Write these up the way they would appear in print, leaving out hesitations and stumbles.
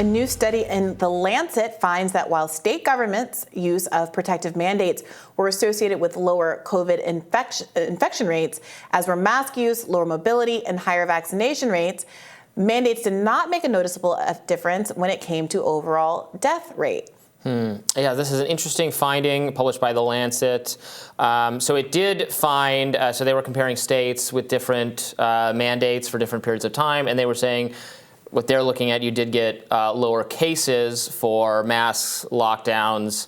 A new study in the Lancet finds that while state governments' use of protective mandates were associated with lower COVID infection rates, as were mask use, lower mobility, and higher vaccination rates, mandates did not make a noticeable difference when it came to overall death rate. Yeah, this is an interesting finding published by the Lancet. So it did find, so they were comparing states with different mandates for different periods of time, and they were saying what they're looking at, you did get lower cases for masks, lockdowns,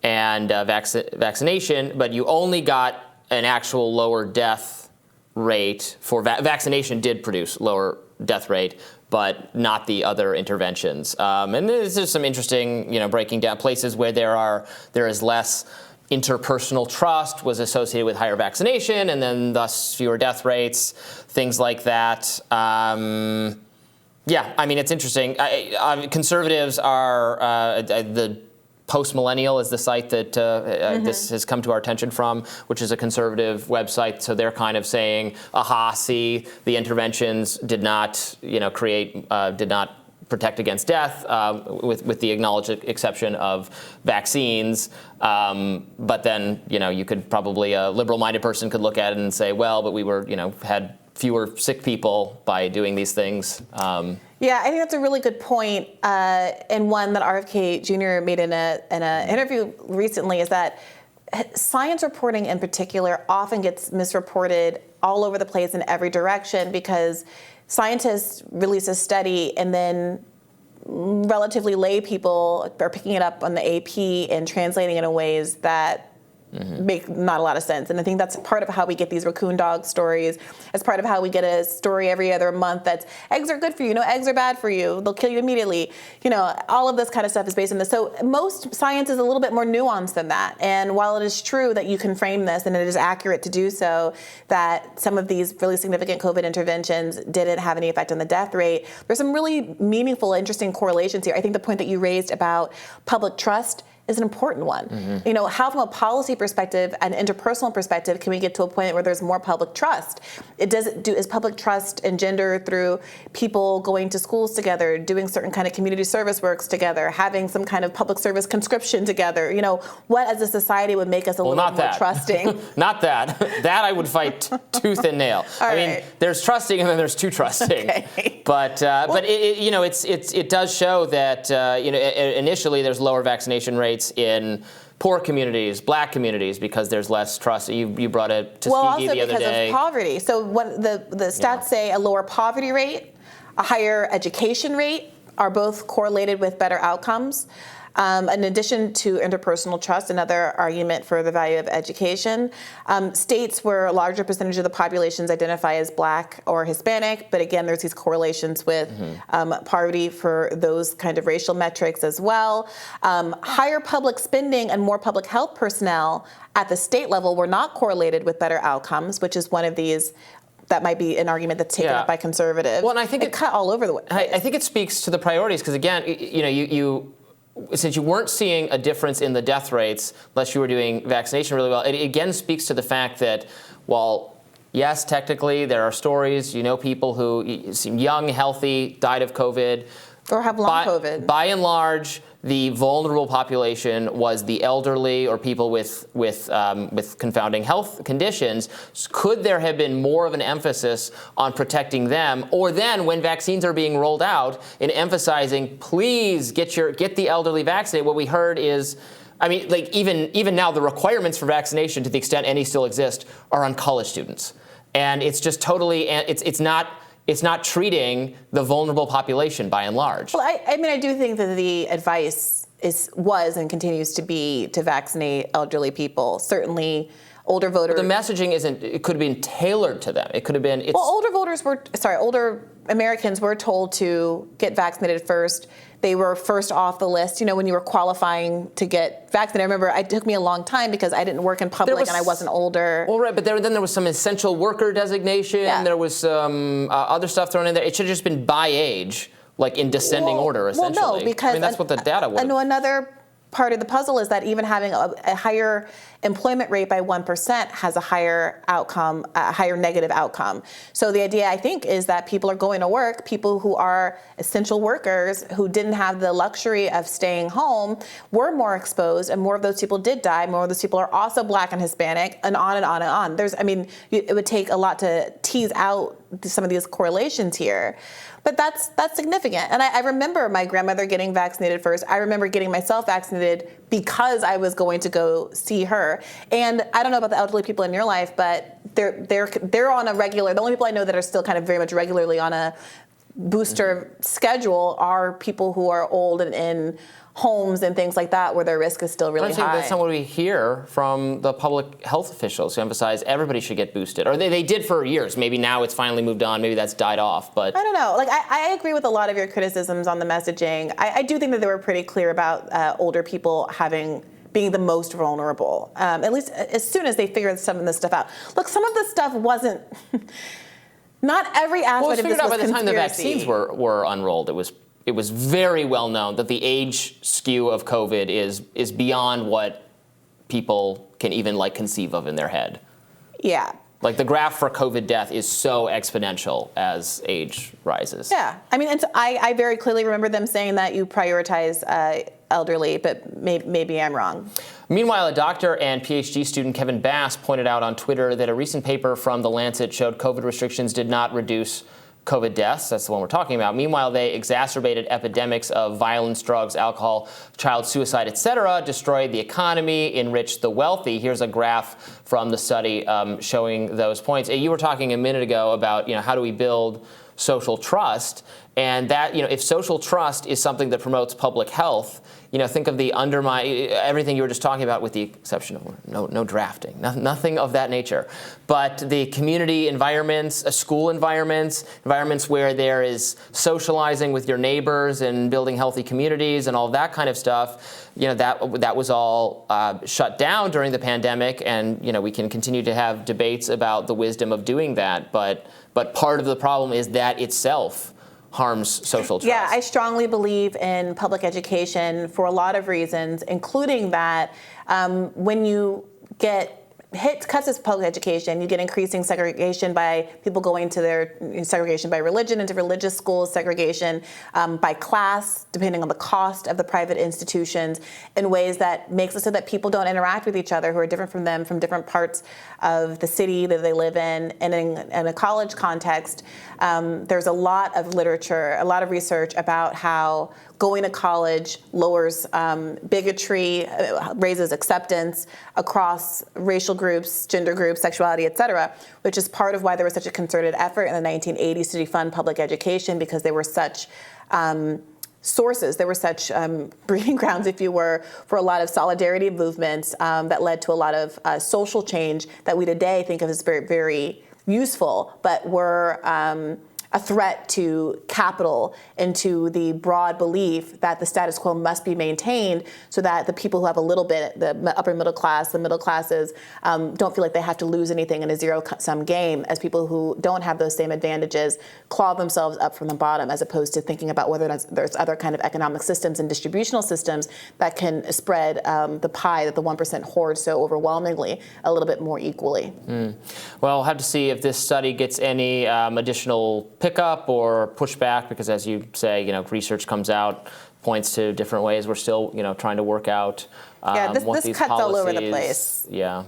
and vaccination, but you only got an actual lower death rate for vaccination did produce lower death rate, but not the other interventions. And this is some interesting, breaking down places where there is less interpersonal trust was associated with higher vaccination, and then thus fewer death rates, things like that. Yeah, I mean, it's interesting. Conservatives are, the Post-Millennial is the site that this has come to our attention from, which is a conservative website. So they're kind of saying, aha, see, the interventions did not, did not protect against death, with the acknowledged exception of vaccines. But then, you could probably, a liberal-minded person could look at it and say, well, but we were, had fewer sick people by doing these things. Yeah, I think that's a really good point, and one that RFK Jr. made in an interview recently, is that science reporting in particular often gets misreported all over the place in every direction, because scientists release a study and then relatively lay people are picking it up on the AP and translating it in ways that make not a lot of sense. And I think that's part of how we get these raccoon dog stories. It's part of how we get a story every other month that's eggs are good for you. No, eggs are bad for you. They'll kill you immediately. All of this kind of stuff is based on this. So most science is a little bit more nuanced than that. And while it is true that you can frame this, and it is accurate to do so, that some of these really significant COVID interventions didn't have any effect on the death rate, there's some really meaningful, interesting correlations here. I think the point that you raised about public trust is an important one. How from a policy perspective and interpersonal perspective can we get to a point where there's more public trust? Is public trust engendered through people going to schools together, doing certain kind of community service works together, having some kind of public service conscription together? What as a society would make us a little more trusting? Not that. That I would fight tooth and nail. I mean, there's trusting and then there's too trusting. Okay. But it does show that initially there's lower vaccination rates in poor communities, black communities, because there's less trust. You brought it to Tuskegee the other day. Well, also because of poverty. So what the stats say, a lower poverty rate, a higher education rate are both correlated with better outcomes. In addition to interpersonal trust, another argument for the value of education, states where a larger percentage of the populations identify as Black or Hispanic, but again, there's these correlations with poverty for those kind of racial metrics as well. Higher public spending and more public health personnel at the state level were not correlated with better outcomes, which is one of these that might be an argument that's taken up by conservatives. Well, and I think it cut all over the way. I think it speaks to the priorities, because again, since you weren't seeing a difference in the death rates unless you were doing vaccination really well, it again speaks to the fact that while, yes, technically there are stories, people who seem young, healthy, died of COVID. Or have long COVID. By and large, the vulnerable population was the elderly or people with confounding health conditions. Could there have been more of an emphasis on protecting them? Or then, when vaccines are being rolled out, in emphasizing, please get the elderly vaccinated? What we heard is, even now, the requirements for vaccination, to the extent any still exist, are on college students, and it's just totally it's not treating the vulnerable population by and large. Well, I do think that the advice was and continues to be to vaccinate elderly people. Certainly, older voters. But the messaging it could have been tailored to them. It could have been. Older Americans were told to get vaccinated first. They were first off the list, when you were qualifying to get vaccinated. I remember it took me a long time because I didn't work in public and I wasn't older. Well, right, but then there was some essential worker designation. Yeah. There was some other stuff thrown in there. It should have just been by age, like in descending order, essentially. Well, no, because that's what the data was. I know another part of the puzzle is that even having a higher employment rate by 1% has a higher outcome, a higher negative outcome. So the idea, I think, is that people are going to work, people who are essential workers who didn't have the luxury of staying home were more exposed, and more of those people did die. More of those people are also Black and Hispanic, and on and on and on. It would take a lot to tease out some of these correlations here. But that's significant. And I remember my grandmother getting vaccinated first. I remember getting myself vaccinated because I was going to go see her. And I don't know about the elderly people in your life, but they're on a regular, the only people I know that are still kind of very much regularly on a booster schedule are people who are old and in homes and things like that where their risk is still really high. That's not what we hear from the public health officials who emphasize everybody should get boosted. Or they did for years. Maybe now it's finally moved on. Maybe that's died off. But I don't know. Like I agree with a lot of your criticisms on the messaging. I do think that they were pretty clear about older people being the most vulnerable, at least as soon as they figured some of this stuff out. Look, some of this stuff wasn't. Not every aspect of this was conspiracy. By the time the vaccines were unrolled, it was very well known that the age skew of COVID is beyond what people can even conceive of in their head. Yeah. Like the graph for COVID death is so exponential as age rises. Yeah. And so I very clearly remember them saying that you prioritize elderly, but maybe I'm wrong. Meanwhile, a doctor and PhD student, Kevin Bass, pointed out on Twitter that a recent paper from The Lancet showed COVID restrictions did not reduce COVID deaths. That's the one we're talking about. Meanwhile, they exacerbated epidemics of violence, drugs, alcohol, child suicide, etc., destroyed the economy, enriched the wealthy. Here's a graph from the study showing those points. You were talking a minute ago about how do we build social trust, and that if social trust is something that promotes public health, think of the everything you were just talking about, with the exception of no drafting, nothing of that nature. But the community environments, school environments where there is socializing with your neighbors and building healthy communities and all that kind of stuff, that was all shut down during the pandemic, and we can continue to have debates about the wisdom of doing that. But part of the problem is that itself harms social trust. Yeah, I strongly believe in public education for a lot of reasons, including that when you get cuts to public education, you get increasing segregation by people going to their segregation by religion into religious schools, segregation by class, depending on the cost of the private institutions, in ways that makes it so that people don't interact with each other who are different from them from different parts of the city that they live in. And in a college context, there's a lot of literature, a lot of research about how going to college lowers bigotry, raises acceptance across racial groups, gender groups, sexuality, et cetera, which is part of why there was such a concerted effort in the 1980s to defund public education, because there were such sources, there were such breeding grounds, if you were, for a lot of solidarity movements that led to a lot of social change that we today think of as very, very useful, but were a threat to capital and to the broad belief that the status quo must be maintained so that the people who have a little bit, the upper middle class, the middle classes, don't feel like they have to lose anything in a zero-sum game, as people who don't have those same advantages claw themselves up from the bottom, as opposed to thinking about whether there's other kind of economic systems and distributional systems that can spread the pie that the 1% hoards so overwhelmingly a little bit more equally. Well, we'll have to see if this study gets any additional pickup or pushback, because as you say, research comes out, points to different ways. We're still, trying to work out this these cuts policies, all over the place. Yeah.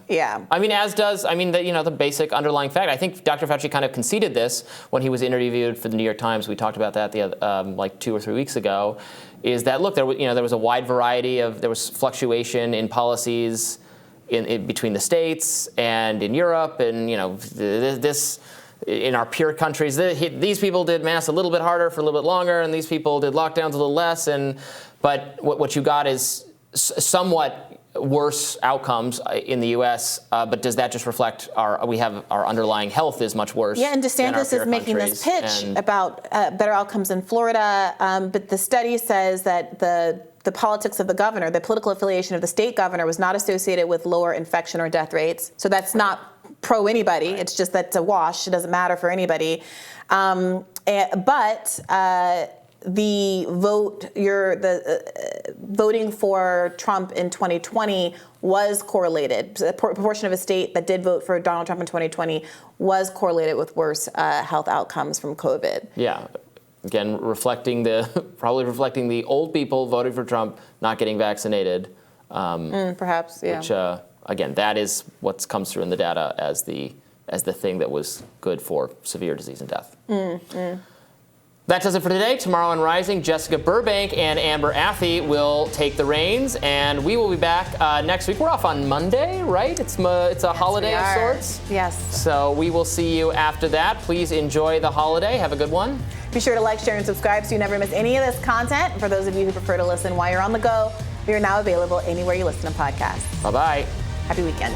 As does the basic underlying fact. I think Dr. Fauci kind of conceded this when he was interviewed for the New York Times. We talked about that like 2 or 3 weeks ago. Is that look, there was a wide variety there was fluctuation in policies in between the states and in Europe, and this. In our peer countries, these people did masks a little bit harder for a little bit longer, and these people did lockdowns a little less. But what you got is somewhat worse outcomes in the U.S. But does that just reflect our underlying health is much worse? Yeah, and DeSantis is making this pitch about better outcomes in Florida. But the study says that the politics of the governor, the political affiliation of the state governor, was not associated with lower infection or death rates. So that's not pro anybody. Right. It's just that's a wash. It doesn't matter for anybody. But the voting for Trump in 2020 was correlated. The proportion of a state that did vote for Donald Trump in 2020 was correlated with worse health outcomes from COVID. Yeah. Again, probably reflecting the old people voting for Trump, not getting vaccinated. Perhaps, yeah. Which, again, that is what comes through in the data as the thing that was good for severe disease and death. That does it for today. Tomorrow on Rising, Jessica Burbank and Amber Athey will take the reins, and we will be back next week. We're off on Monday, right? It's a holiday of sorts. Yes. So we will see you after that. Please enjoy the holiday. Have a good one. Be sure to like, share, and subscribe so you never miss any of this content. For those of you who prefer to listen while you're on the go, we are now available anywhere you listen to podcasts. Bye-bye. Happy weekend.